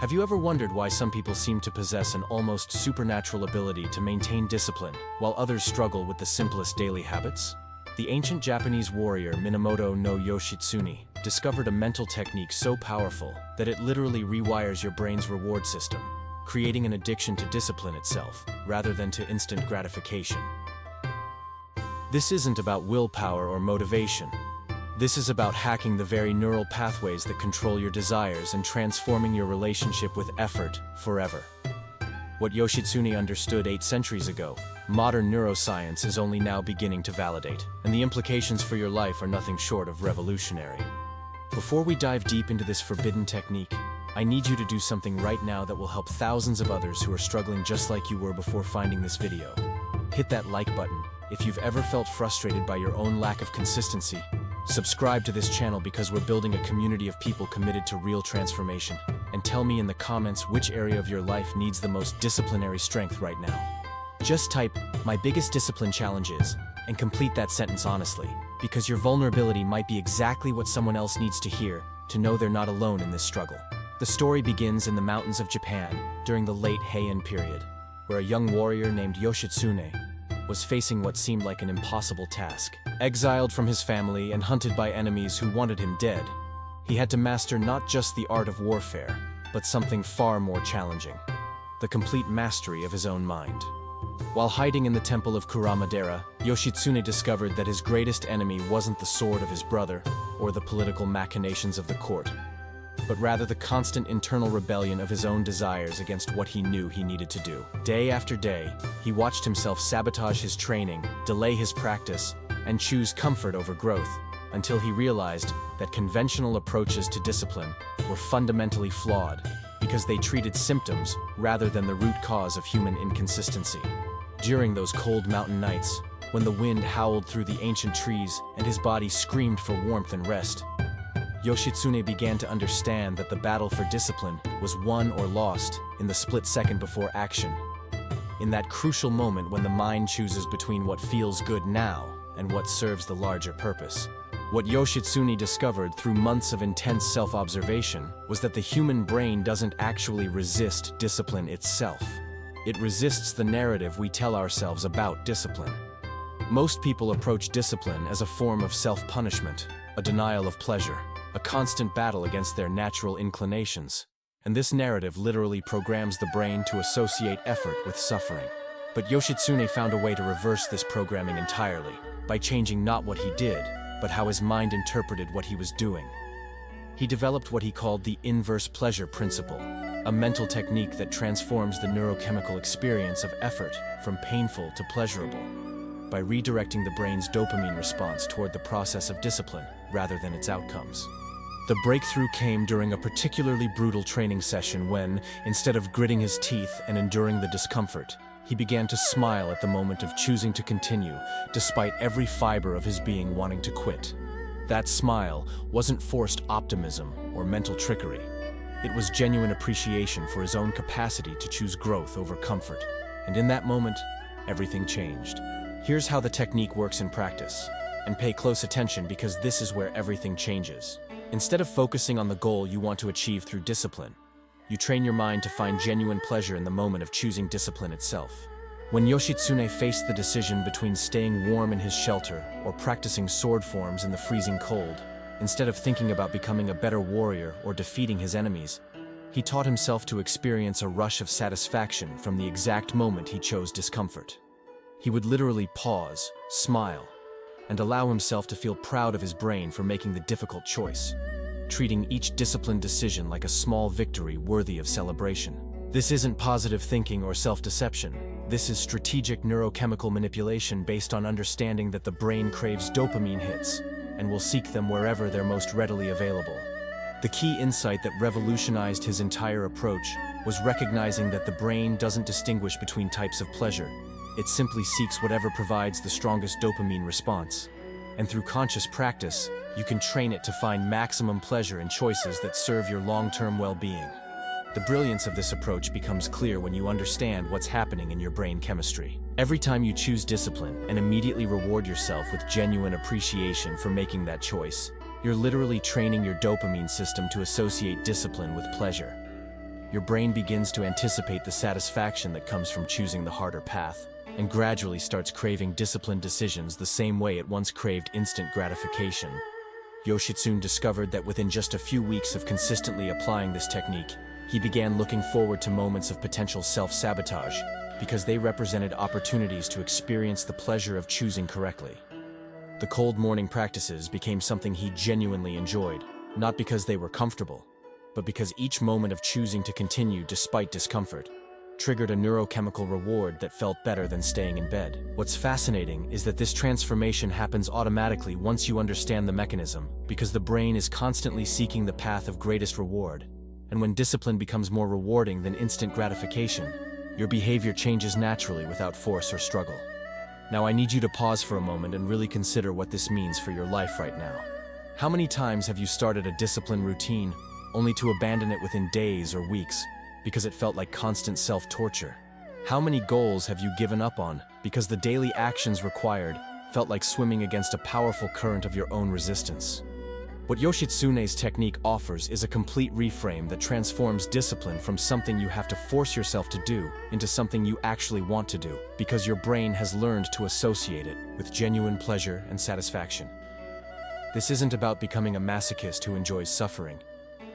Have you ever wondered why some people seem to possess an almost supernatural ability to maintain discipline, while others struggle with the simplest daily habits? The ancient Japanese warrior Minamoto no Yoshitsune discovered a mental technique so powerful that it literally rewires your brain's reward system, creating an addiction to discipline itself, rather than to instant gratification. This isn't about willpower or motivation. This is about hacking the very neural pathways that control your desires and transforming your relationship with effort forever. What Yoshitsune understood 8 centuries ago, modern neuroscience is only now beginning to validate, and the implications for your life are nothing short of revolutionary. Before we dive deep into this forbidden technique, I need you to do something right now that will help thousands of others who are struggling just like you were before finding this video. Hit that like button if you've ever felt frustrated by your own lack of consistency. Subscribe to this channel because we're building a community of people committed to real transformation. And tell me in the comments which area of your life needs the most disciplinary strength right now. Just type, "My biggest discipline challenge is," and complete that sentence honestly, because your vulnerability might be exactly what someone else needs to hear to know they're not alone in this struggle. The story begins in the mountains of Japan during the late Heian period, where a young warrior named Yoshitsune was facing what seemed like an impossible task. Exiled from his family and hunted by enemies who wanted him dead, he had to master not just the art of warfare, but something far more challenging: the complete mastery of his own mind. While hiding in the temple of Heian-era, Yoshitsune discovered that his greatest enemy wasn't the sword of his brother or the political machinations of the court, but rather the constant internal rebellion of his own desires against what he knew he needed to do. Day after day, he watched himself sabotage his training, delay his practice, and choose comfort over growth, until he realized that conventional approaches to discipline were fundamentally flawed because they treated symptoms rather than the root cause of human inconsistency. During those cold mountain nights, when the wind howled through the ancient trees and his body screamed for warmth and rest, Yoshitsune began to understand that the battle for discipline was won or lost in the split second before action. In that crucial moment when the mind chooses between what feels good now and what serves the larger purpose. What Yoshitsune discovered through months of intense self-observation was that the human brain doesn't actually resist discipline itself. It resists the narrative we tell ourselves about discipline. Most people approach discipline as a form of self-punishment, a denial of pleasure, a constant battle against their natural inclinations. And this narrative literally programs the brain to associate effort with suffering. But Yoshitsune found a way to reverse this programming entirely, by changing not what he did, but how his mind interpreted what he was doing. He developed what he called the inverse pleasure principle, a mental technique that transforms the neurochemical experience of effort from painful to pleasurable, by redirecting the brain's dopamine response toward the process of discipline rather than its outcomes. The breakthrough came during a particularly brutal training session when, instead of gritting his teeth and enduring the discomfort, he began to smile at the moment of choosing to continue, despite every fiber of his being wanting to quit. That smile wasn't forced optimism or mental trickery. It was genuine appreciation for his own capacity to choose growth over comfort. And in that moment, everything changed. Here's how the technique works in practice. And pay close attention because this is where everything changes. Instead of focusing on the goal you want to achieve through discipline, you train your mind to find genuine pleasure in the moment of choosing discipline itself. When Yoshitsune faced the decision between staying warm in his shelter or practicing sword forms in the freezing cold, instead of thinking about becoming a better warrior or defeating his enemies, he taught himself to experience a rush of satisfaction from the exact moment he chose discomfort. He would literally pause, smile, and allow himself to feel proud of his brain for making the difficult choice, treating each disciplined decision like a small victory worthy of celebration. This isn't positive thinking or self-deception. This is strategic neurochemical manipulation based on understanding that the brain craves dopamine hits and will seek them wherever they're most readily available. The key insight that revolutionized his entire approach was recognizing that the brain doesn't distinguish between types of pleasure. It simply seeks whatever provides the strongest dopamine response. And through conscious practice, you can train it to find maximum pleasure in choices that serve your long-term well-being. The brilliance of this approach becomes clear when you understand what's happening in your brain chemistry. Every time you choose discipline and immediately reward yourself with genuine appreciation for making that choice, you're literally training your dopamine system to associate discipline with pleasure. your brain begins to anticipate the satisfaction that comes from choosing the harder path, and gradually starts craving disciplined decisions the same way it once craved instant gratification. Yoshitsune discovered that within just a few weeks of consistently applying this technique, he began looking forward to moments of potential self-sabotage, because they represented opportunities to experience the pleasure of choosing correctly. The cold morning practices became something he genuinely enjoyed, not because they were comfortable, but because each moment of choosing to continue despite discomfort triggered a neurochemical reward that felt better than staying in bed. What's fascinating is that this transformation happens automatically once you understand the mechanism, because the brain is constantly seeking the path of greatest reward. And when discipline becomes more rewarding than instant gratification, your behavior changes naturally without force or struggle. Now I need you to pause for a moment and really consider what this means for your life right now. How many times have you started a discipline routine only to abandon it within days or weeks because it felt like constant self-torture? How many goals have you given up on because the daily actions required felt like swimming against a powerful current of your own resistance? What Yoshitsune's technique offers is a complete reframe that transforms discipline from something you have to force yourself to do into something you actually want to do, because your brain has learned to associate it with genuine pleasure and satisfaction. This isn't about becoming a masochist who enjoys suffering.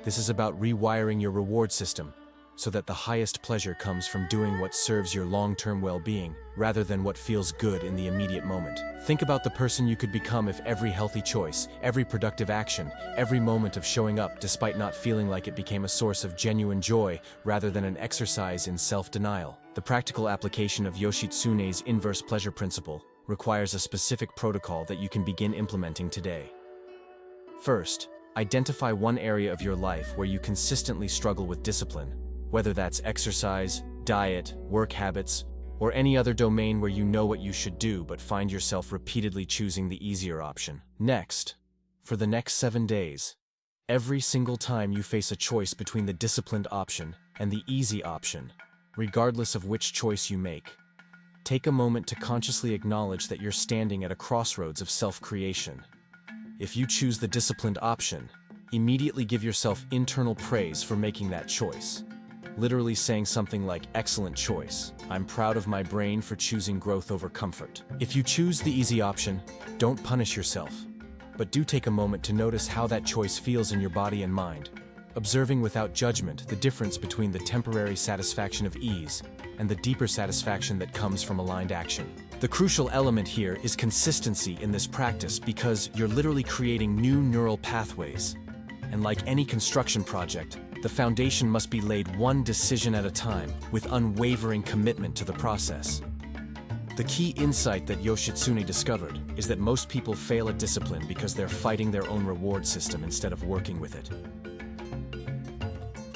This is about rewiring your reward system so that the highest pleasure comes from doing what serves your long-term well-being rather than what feels good in the immediate moment. Think about the person you could become if every healthy choice, every productive action, every moment of showing up despite not feeling like it became a source of genuine joy rather than an exercise in self-denial. The practical application of Yoshitsune's inverse pleasure principle requires a specific protocol that you can begin implementing today. First, identify one area of your life where you consistently struggle with discipline, whether that's exercise, diet, work habits, or any other domain where you know what you should do but find yourself repeatedly choosing the easier option. Next, for the next 7 days, every single time you face a choice between the disciplined option and the easy option, regardless of which choice you make, take a moment to consciously acknowledge that you're standing at a crossroads of self-creation. If you choose the disciplined option, immediately give yourself internal praise for making that choice. Literally saying something like, "Excellent choice. I'm proud of my brain for choosing growth over comfort." If you choose the easy option, don't punish yourself, but do take a moment to notice how that choice feels in your body and mind, observing without judgment the difference between the temporary satisfaction of ease and the deeper satisfaction that comes from aligned action. The crucial element here is consistency in this practice, because you're literally creating new neural pathways. And like any construction project, the foundation must be laid one decision at a time, with unwavering commitment to the process. The key insight that Yoshitsune discovered is that most people fail at discipline because they're fighting their own reward system instead of working with it.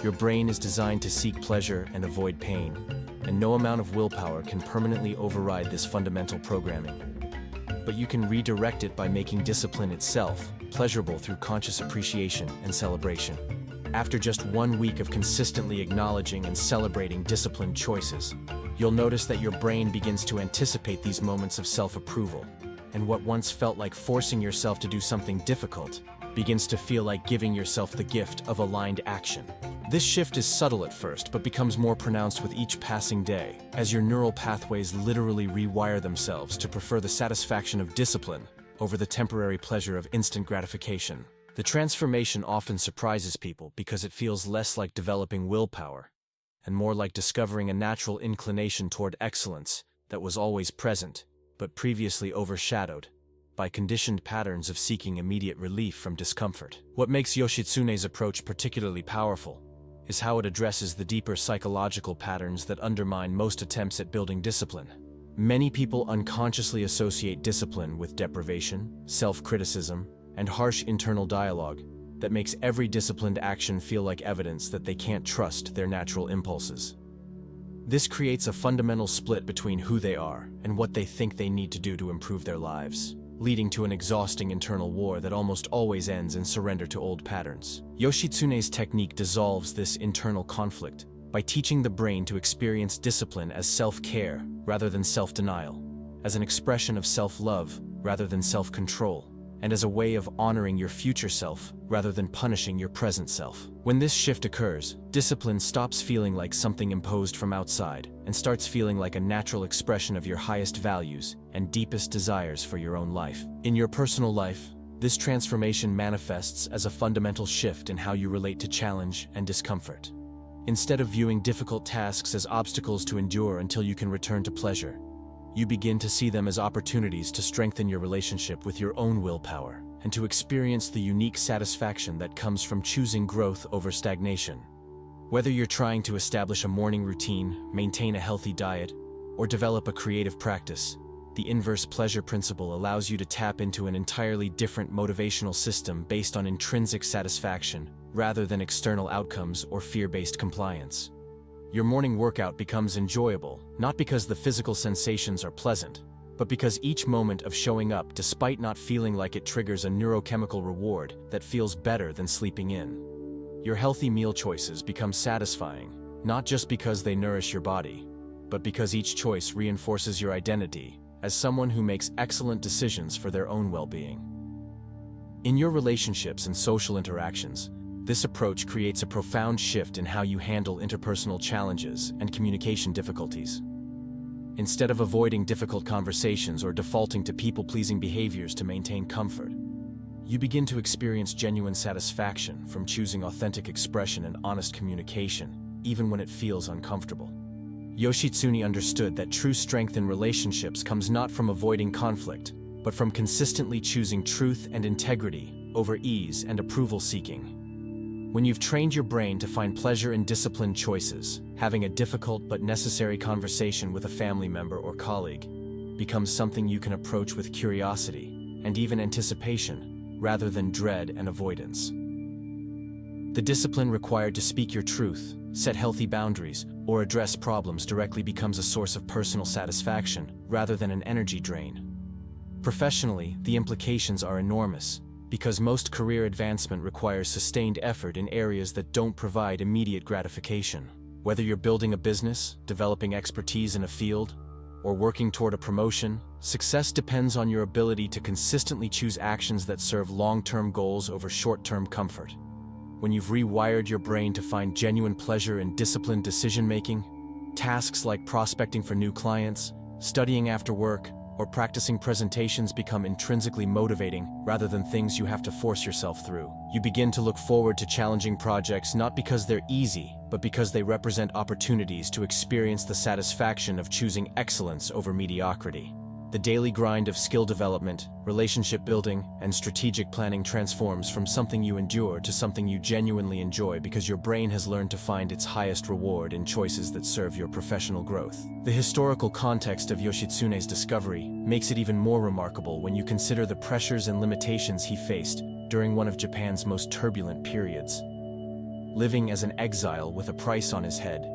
Your brain is designed to seek pleasure and avoid pain, and no amount of willpower can permanently override this fundamental programming. But you can redirect it by making discipline itself pleasurable through conscious appreciation and celebration. After just 1 week of consistently acknowledging and celebrating disciplined choices, you'll notice that your brain begins to anticipate these moments of self-approval, and what once felt like forcing yourself to do something difficult begins to feel like giving yourself the gift of aligned action. This shift is subtle at first, but becomes more pronounced with each passing day, as your neural pathways literally rewire themselves to prefer the satisfaction of discipline over the temporary pleasure of instant gratification. The transformation often surprises people because it feels less like developing willpower and more like discovering a natural inclination toward excellence that was always present, but previously overshadowed by conditioned patterns of seeking immediate relief from discomfort. What makes Yoshitsune's approach particularly powerful is how it addresses the deeper psychological patterns that undermine most attempts at building discipline. Many people unconsciously associate discipline with deprivation, self-criticism, and harsh internal dialogue that makes every disciplined action feel like evidence that they can't trust their natural impulses. This creates a fundamental split between who they are and what they think they need to do to improve their lives, leading to an exhausting internal war that almost always ends in surrender to old patterns. Yoshitsune's technique dissolves this internal conflict by teaching the brain to experience discipline as self-care rather than self-denial, as an expression of self-love rather than self-control, and as a way of honoring your future self rather than punishing your present self. When this shift occurs, discipline stops feeling like something imposed from outside and starts feeling like a natural expression of your highest values and deepest desires for your own life. In your personal life, this transformation manifests as a fundamental shift in how you relate to challenge and discomfort. Instead of viewing difficult tasks as obstacles to endure until you can return to pleasure, you begin to see them as opportunities to strengthen your relationship with your own willpower and to experience the unique satisfaction that comes from choosing growth over stagnation. Whether you're trying to establish a morning routine, maintain a healthy diet, or develop a creative practice, the inverse pleasure principle allows you to tap into an entirely different motivational system based on intrinsic satisfaction rather than external outcomes or fear-based compliance. Your morning workout becomes enjoyable, not because the physical sensations are pleasant, but because each moment of showing up despite not feeling like it triggers a neurochemical reward that feels better than sleeping in. Your healthy meal choices become satisfying, not just because they nourish your body, but because each choice reinforces your identity as someone who makes excellent decisions for their own well-being. In your relationships and social interactions, this approach creates a profound shift in how you handle interpersonal challenges and communication difficulties. Instead of avoiding difficult conversations or defaulting to people-pleasing behaviors to maintain comfort, you begin to experience genuine satisfaction from choosing authentic expression and honest communication, even when it feels uncomfortable. Yoshitsune understood that true strength in relationships comes not from avoiding conflict, but from consistently choosing truth and integrity over ease and approval-seeking. When you've trained your brain to find pleasure in disciplined choices, having a difficult but necessary conversation with a family member or colleague becomes something you can approach with curiosity and even anticipation, rather than dread and avoidance. The discipline required to speak your truth, set healthy boundaries, or address problems directly becomes a source of personal satisfaction rather than an energy drain. Professionally, the implications are enormous, because most career advancement requires sustained effort in areas that don't provide immediate gratification. Whether you're building a business, developing expertise in a field, or working toward a promotion, success depends on your ability to consistently choose actions that serve long-term goals over short-term comfort. When you've rewired your brain to find genuine pleasure in disciplined decision-making, tasks like prospecting for new clients, studying after work, or practicing presentations become intrinsically motivating rather than things you have to force yourself through. You begin to look forward to challenging projects not because they're easy, but because they represent opportunities to experience the satisfaction of choosing excellence over mediocrity. The daily grind of skill development, relationship building, and strategic planning transforms from something you endure to something you genuinely enjoy because your brain has learned to find its highest reward in choices that serve your professional growth. The historical context of Yoshitsune's discovery makes it even more remarkable when you consider the pressures and limitations he faced during one of Japan's most turbulent periods. Living as an exile with a price on his head,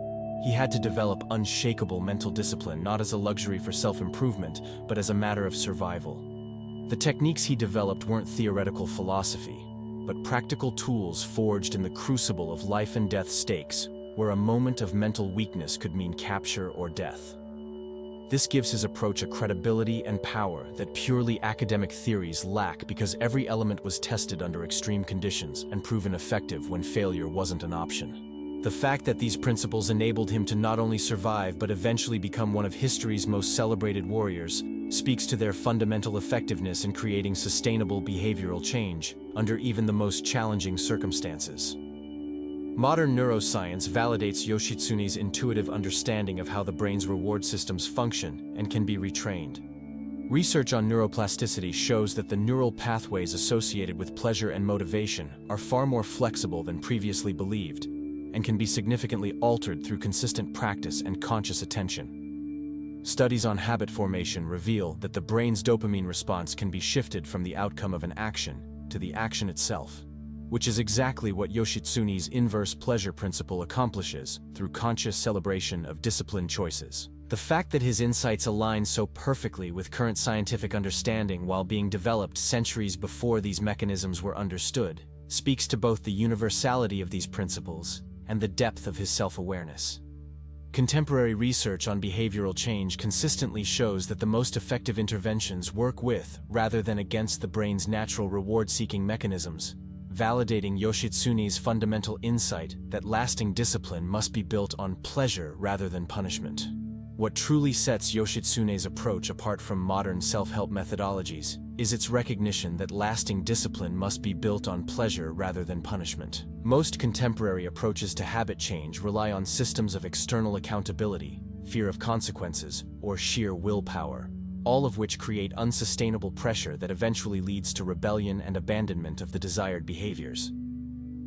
he had to develop unshakable mental discipline not as a luxury for self-improvement, but as a matter of survival. The techniques he developed weren't theoretical philosophy, but practical tools forged in the crucible of life and death stakes, where a moment of mental weakness could mean capture or death. This gives his approach a credibility and power that purely academic theories lack because every element was tested under extreme conditions and proven effective when failure wasn't an option. The fact that these principles enabled him to not only survive but eventually become one of history's most celebrated warriors speaks to their fundamental effectiveness in creating sustainable behavioral change under even the most challenging circumstances. Modern neuroscience validates Yoshitsune's intuitive understanding of how the brain's reward systems function and can be retrained. Research on neuroplasticity shows that the neural pathways associated with pleasure and motivation are far more flexible than previously believed, and can be significantly altered through consistent practice and conscious attention. Studies on habit formation reveal that the brain's dopamine response can be shifted from the outcome of an action to the action itself, which is exactly what Yoshitsune's inverse pleasure principle accomplishes through conscious celebration of disciplined choices. The fact that his insights align so perfectly with current scientific understanding while being developed centuries before these mechanisms were understood speaks to both the universality of these principles and the depth of his self-awareness. Contemporary research on behavioral change consistently shows that the most effective interventions work with, rather than against, the brain's natural reward-seeking mechanisms, validating Yoshitsune's fundamental insight that lasting discipline must be built on pleasure rather than punishment. What truly sets Yoshitsune's approach apart from modern self-help methodologies is its recognition that lasting discipline must be built on pleasure rather than punishment. Most contemporary approaches to habit change rely on systems of external accountability, fear of consequences, or sheer willpower, all of which create unsustainable pressure that eventually leads to rebellion and abandonment of the desired behaviors.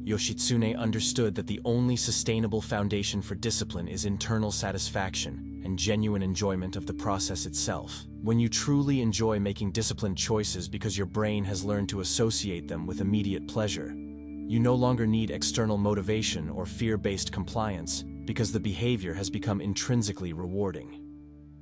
Yoshitsune understood that the only sustainable foundation for discipline is internal satisfaction and genuine enjoyment of the process itself. When you truly enjoy making disciplined choices because your brain has learned to associate them with immediate pleasure, you no longer need external motivation or fear-based compliance because the behavior has become intrinsically rewarding.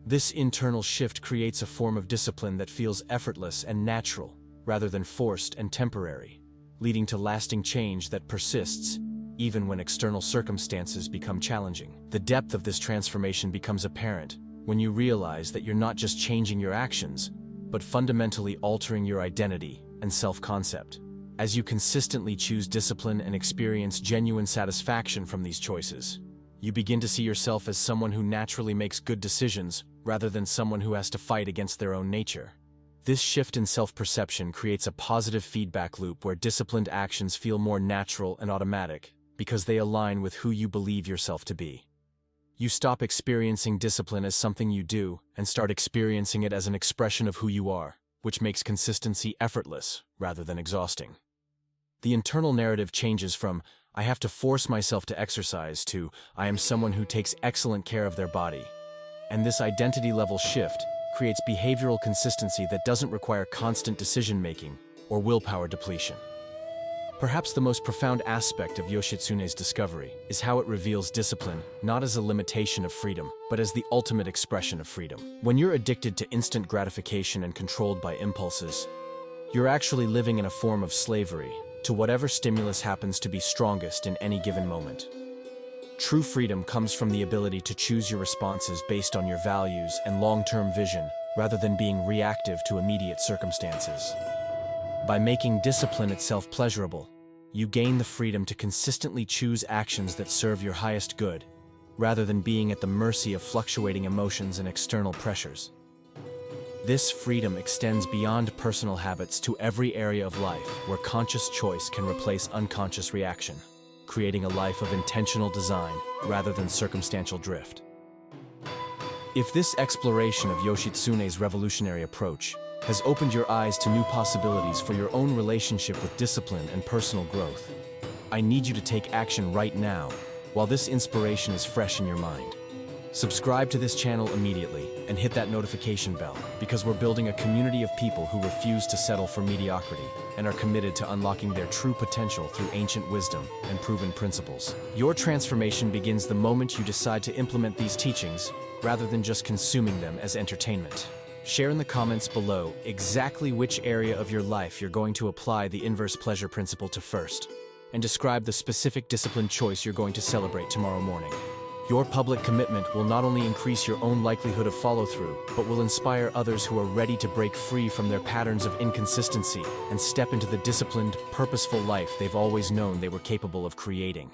This internal shift creates a form of discipline that feels effortless and natural, rather than forced and temporary, leading to lasting change that persists even when external circumstances become challenging. The depth of this transformation becomes apparent when you realize that you're not just changing your actions, but fundamentally altering your identity and self-concept. As you consistently choose discipline and experience genuine satisfaction from these choices, you begin to see yourself as someone who naturally makes good decisions rather than someone who has to fight against their own nature. This shift in self-perception creates a positive feedback loop where disciplined actions feel more natural and automatic because they align with who you believe yourself to be. You stop experiencing discipline as something you do and start experiencing it as an expression of who you are, which makes consistency effortless rather than exhausting. The internal narrative changes from "I have to force myself to exercise" to "I am someone who takes excellent care of their body." And this identity-level shift creates behavioral consistency that doesn't require constant decision-making or willpower depletion. Perhaps the most profound aspect of Yoshitsune's discovery is how it reveals discipline not as a limitation of freedom, but as the ultimate expression of freedom. When you're addicted to instant gratification and controlled by impulses, you're actually living in a form of slavery to whatever stimulus happens to be strongest in any given moment. True freedom comes from the ability to choose your responses based on your values and long-term vision, rather than being reactive to immediate circumstances. By making discipline itself pleasurable, you gain the freedom to consistently choose actions that serve your highest good, rather than being at the mercy of fluctuating emotions and external pressures. This freedom extends beyond personal habits to every area of life where conscious choice can replace unconscious reaction, creating a life of intentional design rather than circumstantial drift. If this exploration of Yoshitsune's revolutionary approach has opened your eyes to new possibilities for your own relationship with discipline and personal growth, I need you to take action right now, while this inspiration is fresh in your mind. Subscribe to this channel immediately and hit that notification bell, because we're building a community of people who refuse to settle for mediocrity and are committed to unlocking their true potential through ancient wisdom and proven principles. Your transformation begins the moment you decide to implement these teachings rather than just consuming them as entertainment. Share in the comments below exactly which area of your life you're going to apply the inverse pleasure principle to first, and describe the specific discipline choice you're going to celebrate tomorrow morning. Your public commitment will not only increase your own likelihood of follow-through, but will inspire others who are ready to break free from their patterns of inconsistency and step into the disciplined, purposeful life they've always known they were capable of creating.